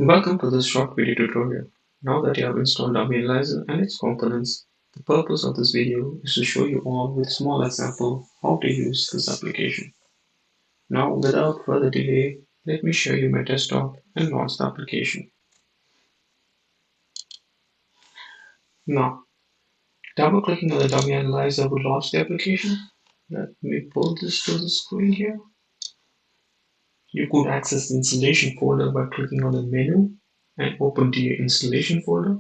Welcome to this short video tutorial. Now that you have installed Analyser and its components, the purpose of this video is to show you all with small example how to use this application. Now without further delay, let me show you my desktop and launch the application. Now, double clicking on the dummy analyzer will launch the application. Let me pull this to the screen here. You could access the installation folder by clicking on the menu and open the installation folder.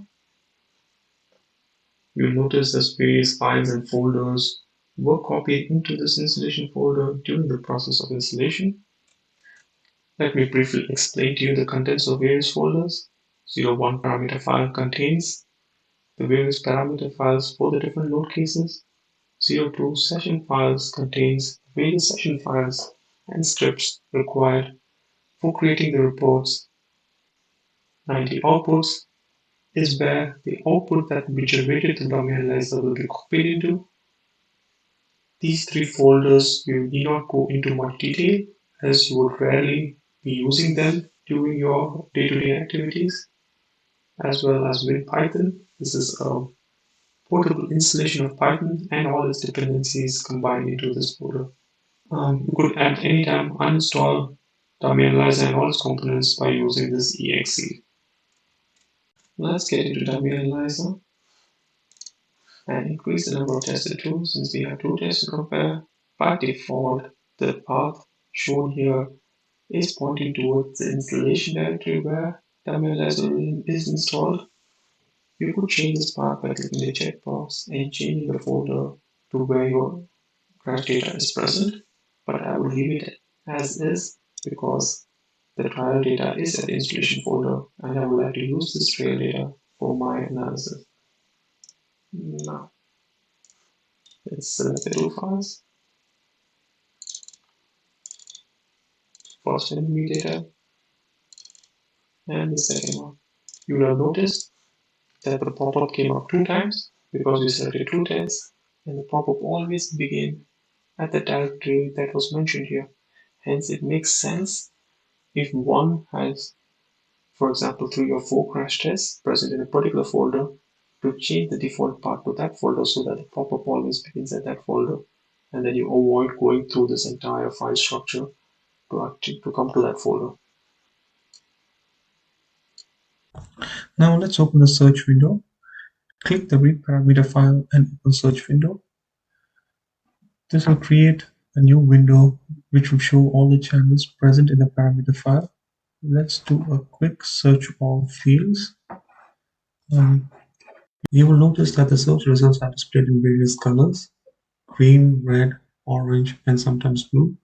You'll notice that various files and folders were copied into this installation folder during the process of installation. Let me briefly explain to you the contents of various folders. 01 parameter file contains the various parameter files for the different load cases. 02 session files contains various session files and scripts required for creating the reports. 90 outputs is where the output that will be generated in the dummy analyzer will be copied into. These three folders we need not go into much detail as you would rarely be using them during your day-to-day activities, as well as with Python. This is a portable installation of Python and all its dependencies combined into this folder. You could at any time uninstall Dummy Analyzer and all its components by using this exe. Let's get into Dummy Analyzer and increase the number of tested tools since we have two tests to compare. By default, the path shown here is pointing towards the installation directory where Analyser is installed. You could change this path by clicking the checkbox and changing the folder to where your crash data is present, but I will leave it as is because the trial data is at the installation folder and I would like to use this trial data for my analysis. Now, let's select the two files. First enemy data and the second one. You will have noticed that the pop-up came up two times because we selected two tests, and the pop-up always begin at the directory that was mentioned here. Hence, it makes sense if one has, for example, 3 or 4 crash tests present in a particular folder to change the default path to that folder so that the pop-up always begins at that folder, and then you avoid going through this entire file structure to come to that folder. Now let's open the search window. Click the read parameter file and open search window. This will create a new window which will show all the channels present in the parameter file. Let's do a quick search of fields. You will notice that the search results are displayed in various colors: green, red, orange, and sometimes blue.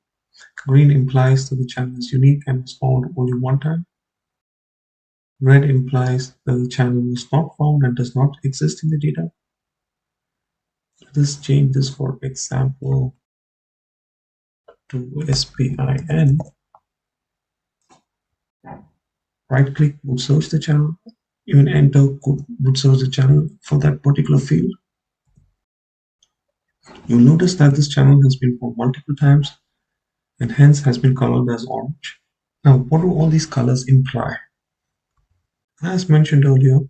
Green implies that the channel is unique and was found only one time. Red implies that the channel was not found and does not exist in the data. Let's change this, for example, to SPIN. Right click would search the channel. Even enter would search the channel for that particular field. You'll notice that this channel has been found multiple times and hence has been colored as orange. Now, what do all these colors imply? As mentioned earlier,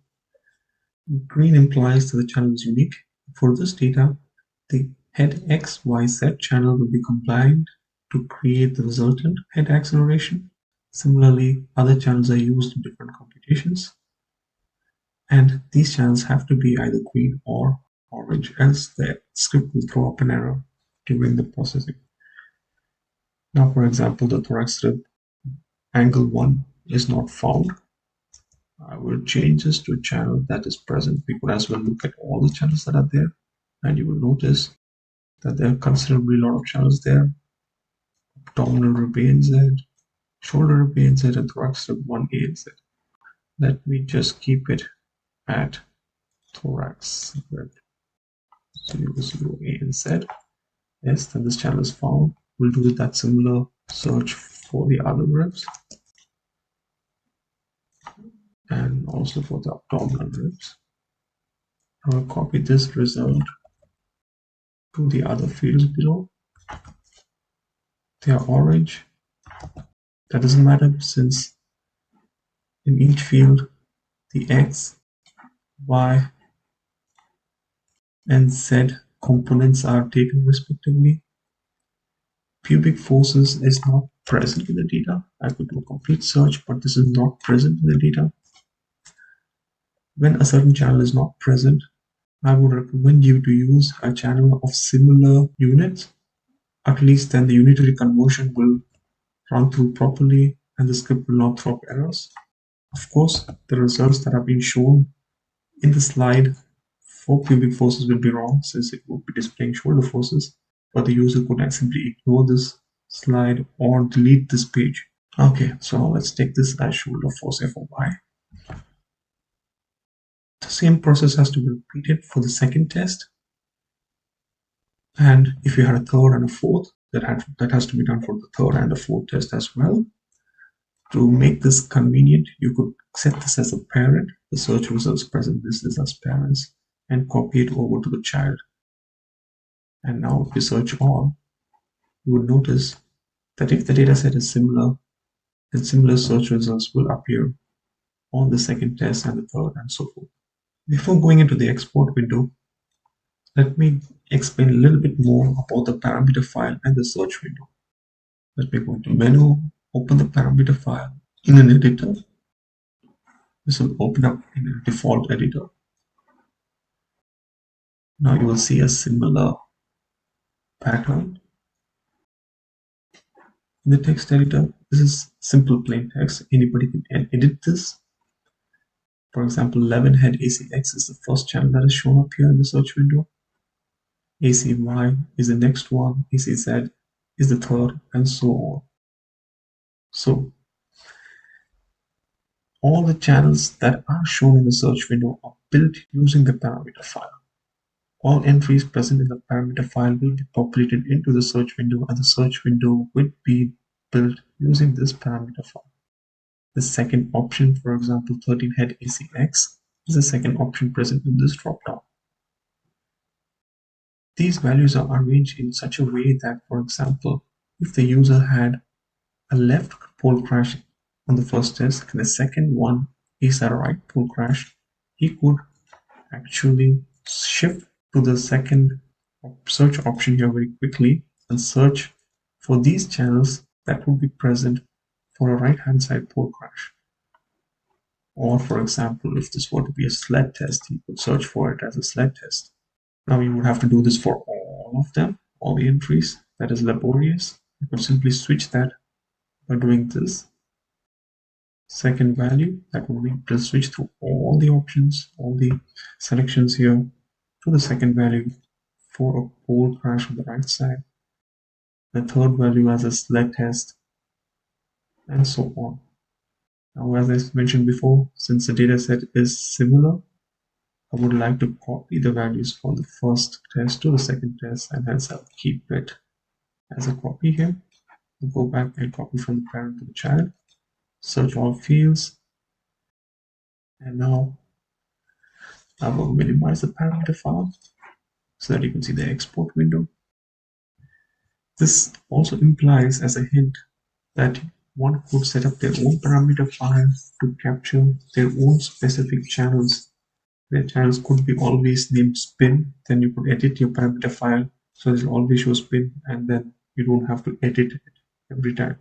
green implies that the channel is unique. For this data, the head XYZ channel will be combined to create the resultant head acceleration. Similarly, other channels are used in different computations, and these channels have to be either green or orange, else the script will throw up an error during the processing. Now, for example, the thorax rib angle 1 is not found. I will change this to a channel that is present. We could as well look at all the channels that are there, and you will notice that there are considerably a lot of channels there. Abdominal rib A and Z, shoulder rib A and Z, and thorax rib 1A and Z. Let me just keep it at thorax rib 00A and Z. Yes, then this channel is found. We'll do that similar search for the other ribs and also for the abdominal ribs. I will copy this result to the other fields below. They are orange. That doesn't matter since In each field, the X, Y, and Z components are taken respectively. Pubic forces is not present in the data. I could do a complete search, but this is not present in the data. When a certain channel is not present, I would recommend you to use a channel of similar units. At least then the unitary conversion will run through properly and the script will not throw up errors. Of course, the results that have been shown in the slide for pubic forces will be wrong since it would be displaying shoulder forces, but the user could simply ignore this slide or delete this page. Okay, so let's take this as shoulder force FOY. The same process has to be repeated for the second test. And if you had a third and a fourth, that has to be done for the third and the fourth test as well. To make this convenient, you could set this as a parent, the search results present this as parents, and copy it over to the child. And now if you search all, you would notice that if the dataset is similar, then similar search results will appear on the second test and the third and so forth. Before going into the export window, let me explain a little bit more about the parameter file and the search window. Let me go into menu, open the parameter file in an editor. This will open up in a default editor. Now you will see a similar pattern. In the text editor, this is simple plain text. Anybody can edit this. For example, 11 head ACX is the first channel that is shown up here in the search window. ACY is the next one. ACZ is the third, and so on. So all the channels that are shown in the search window are built using the parameter file. All entries present in the parameter file will be populated into the search window, and the search window will be built using this parameter file. The second option, for example, 13 head ACX, is the second option present in this dropdown. These values are arranged in such a way that, for example, if the user had a left pole crash on the first test and the second one is a right pole crash, he could actually shift to the second search option here very quickly and search for these channels that would be present for a right hand side pole crash. Or for example, if this were to be a sled test, you could search for it as a sled test. Now you would have to do this for all of them, all the entries. That is laborious. You could simply switch that by doing this. Second value, that would be to switch through all the options, all the selections here to the second value for a pole crash on the right side. The third value as a sled test, and so on. Now, as I mentioned before, since the data set is similar, I would like to copy the values from the first test to the second test, and hence I'll keep it as a copy here. I'll go back and copy from the parent to the child, search all fields, and now I will minimize the parameter file so that you can see the export window. This also implies as a hint that one could set up their own parameter file to capture their own specific channels. Their channels could be always named spin, then you could edit your parameter file so it will always show spin, and then you don't have to edit it every time.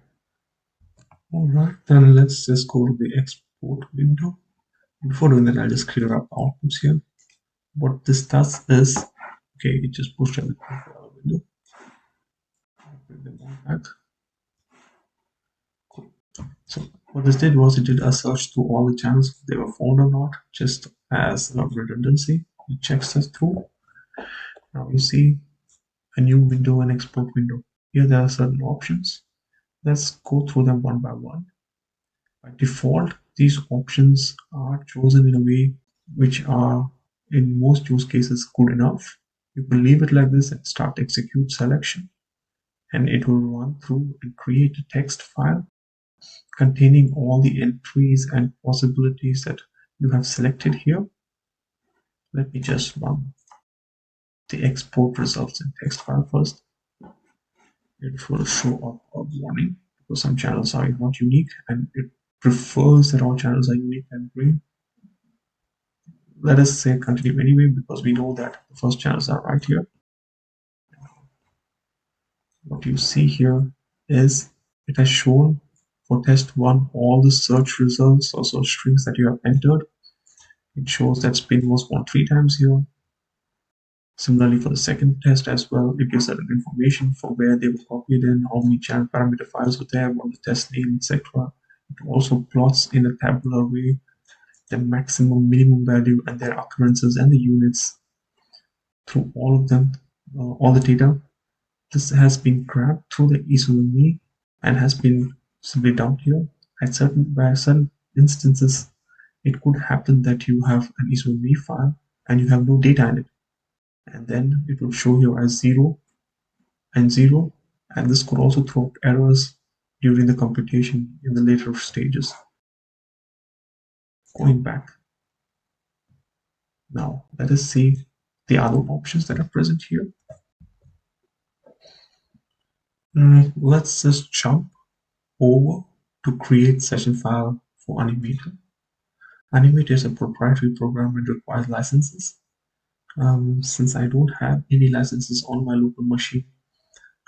Alright, then let's just go to the export window. Before doing that, I'll just clear up outputs here. What this does is, okay, it just pushed everything to the window. I'll bring them all back. Cool. So what this did was it did a search through all the channels, if they were found or not, just as a redundancy. It checks us through. Now you see a new window and export window. Here there are certain options. Let's go through them one by one. By default, these options are chosen in a way which are in most use cases good enough. You can leave it like this and start execute selection, and it will run through and create a text file containing all the entries and possibilities that you have selected here. Let me just run the export results in text file first. It will show up a warning because some channels are not unique and it prefers that all channels are unique and green. Let us say continue anyway because we know that the first channels are right here. What you see here is it has shown for test 1 all the search results or search strings that you have entered. It shows that spin was won 3 times here. Similarly, for the second test as well, it gives certain information for where they were copied in, how many channel parameter files were there, what the test name, etc. It also plots in a tabular way the maximum, minimum value, and their occurrences and the units through all of them, all the data. This has been grabbed through the ESOME and has been simply dumped here. By certain instances, it could happen that you have an ESOME file and you have no data in it. And then it will show here as 0 and 0. And this could also throw errors during the computation in the later stages. Going back. Now, let us see the other options that are present here. Let's just jump over to create session file for Animator. Animator is a proprietary program and requires licenses. Since I don't have any licenses on my local machine,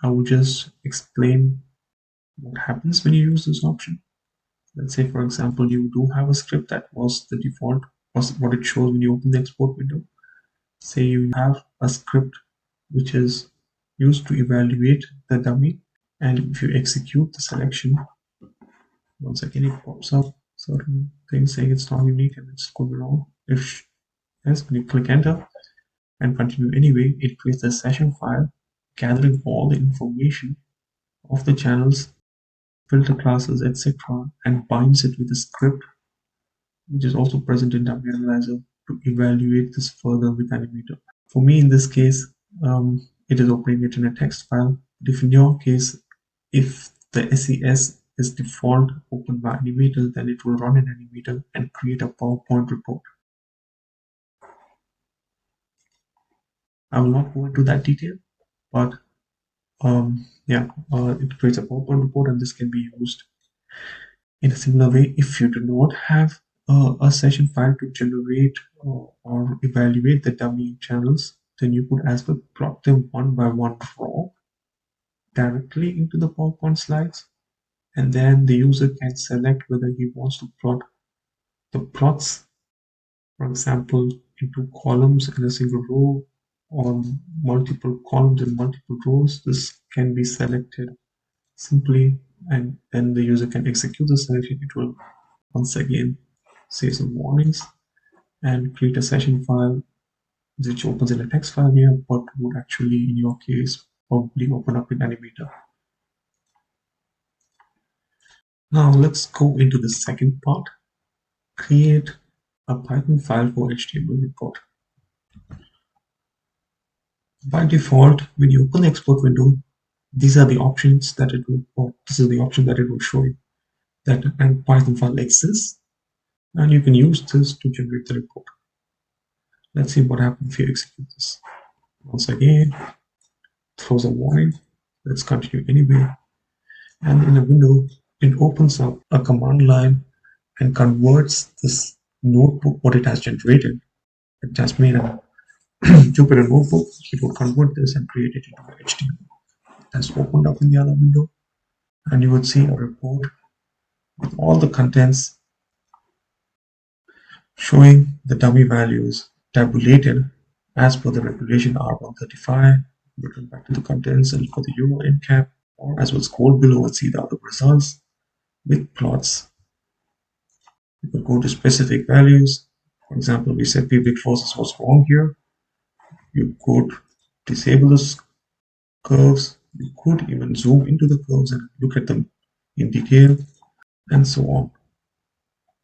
I will just explain what happens when you use this option. Let's say, for example, you do have a script that was the default, was what it shows when you open the export window. Say you have a script which is used to evaluate the dummy, and if you execute the selection, once again it pops up certain things saying it's not unique and it's could be wrong. If yes, when you click enter and continue anyway, it creates a session file gathering all the information of the channels, filter classes, etc., and binds it with a script which is also present in Analyser to evaluate this further with Animator. For me, in this case, it is opening it in a text file. But if in your case, if the SES is default open by Animator, then it will run in Animator and create a PowerPoint report. I will not go into that detail, but it creates a PowerPoint report, and this can be used in a similar way. If you do not have a session file to generate or evaluate the dummy channels, then you could as well plot them one by one raw directly into the PowerPoint slides, and then the user can select whether he wants to plot the plots, for example, into columns in a single row or multiple columns and multiple rows. This can be selected simply, and then the user can execute the selection. It will once again say some warnings and create a session file which opens in a text file here, but would actually, in your case, probably open up in Animator. Now let's go into the second part. Create a Python file for HTML report. By default, when you open the export window, these are the options that it will, or this is the option that it will show you, that a Python file exists, and you can use this to generate the report. Let's see what happens if you execute this. Once again, throws a warning. Let's continue anyway. And in a window, it opens up a command line and converts this notebook, what it has generated. It has made a Jupyter notebook. It would convert this and create it into HTML. It has opened up in the other window, and you would see a report with all the contents showing the dummy values tabulated as per the regulation R135. Return back to the contents and look for the euro end cap, or as well scroll below and see the other results with plots. You could go to specific values. For example, we said pivot forces was wrong here. You could disable the curves. You could even zoom into the curves and look at them in detail, and so on.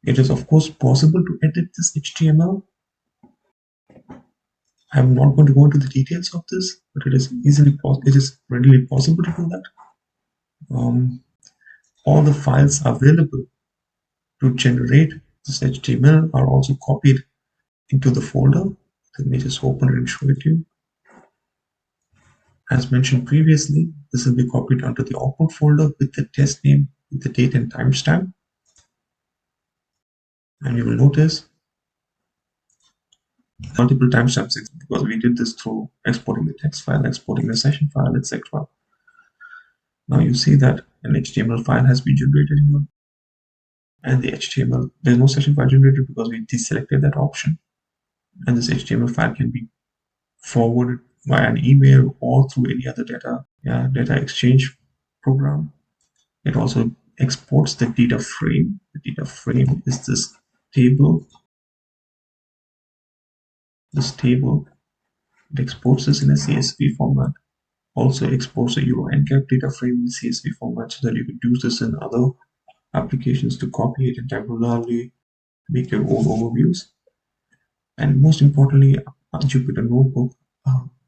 It is of course possible to edit this HTML. I'm not going to go into the details of this, but it is readily possible to do that. All the files available to generate this HTML are also copied into the folder. Let me just open it and show it to you. As mentioned previously, this will be copied onto the output folder with the test name, with the date and timestamp. And you will notice multiple timestamps because we did this through exporting the text file, exporting the session file, etc. Now you see that an HTML file has been generated here, and the HTML, there's no session file generated because we deselected that option, and this HTML file can be forwarded via an email or through any other data exchange program. It also exports the data frame. The data frame is this table. This table, it exports this in a CSV format. Also exports a Euro NCAP data frame in CSV format so that you can use this in other applications to copy it and temporarily make your own overviews. And most importantly, a Jupyter Notebook,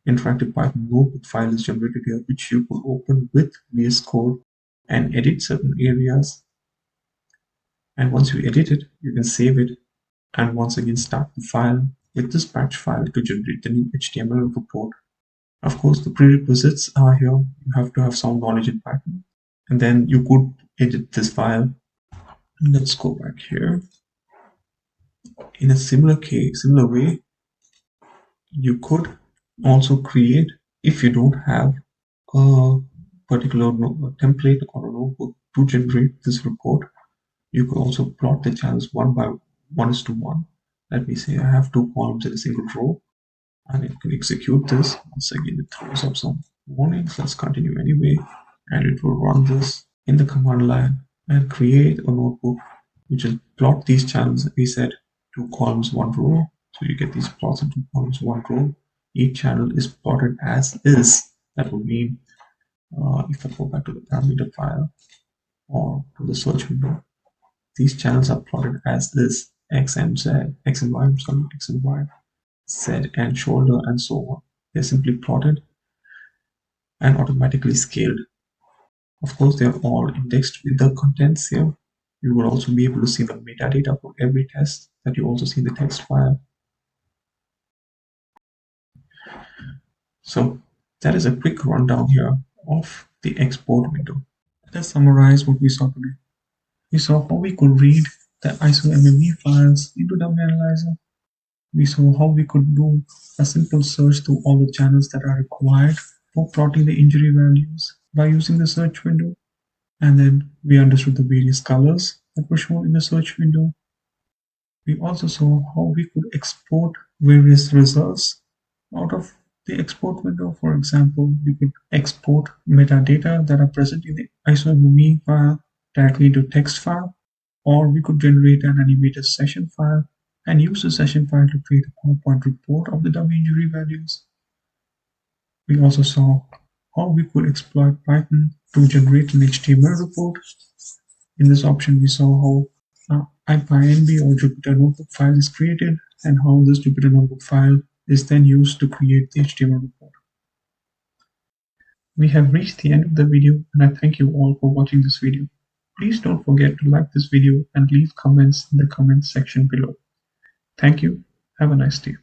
interactive Python notebook file is generated here, which you could open with VS Code and edit certain areas. And once you edit it, you can save it and once again start the file with this batch file to generate the new HTML report. Of course, the prerequisites are here. You have to have some knowledge in Python, and then you could edit this file. Let's go back here. In a similar way, you could also create, if you don't have a particular template or a notebook to generate this report, you could also plot the channels 1:1. Let me say I have 2 columns in a single row, and it can execute this. Once again, it throws up some warnings. Let's continue anyway, and it will run this in the command line and create a notebook which will plot these channels. We said 2 columns, 1 row. So you get these plots in 2 columns, 1 row. Each channel is plotted as is. That would mean if I go back to the parameter file or to the search window, these channels are plotted as is, X and Z, X and Y, X and Y, Z and shoulder, and so on. They're simply plotted and automatically scaled. Of course, they're all indexed with the contents here. You will also be able to see the metadata for every test that you also see in the text file. So that is a quick rundown here of the export window. Let us summarize what we saw today. We saw how we could read the ISO MME files into the Analyser. We saw how we could do a simple search through all the channels that are required for plotting the injury values by using the search window. And then we understood the various colors that were shown in the search window. We also saw how we could export various results out of the export window. For example, we could export metadata that are present in the ISO file directly to text file, or we could generate an animated session file and use the session file to create a PowerPoint report of the dummy injury values. We also saw how we could exploit Python to generate an HTML report. In this option, we saw how IPyNB or Jupyter Notebook file is created and how this Jupyter Notebook file is then used to create the HTML report. We have reached the end of the video, and I thank you all for watching this video. Please don't forget to like this video and leave comments in the comments section below. Thank you. Have a nice day.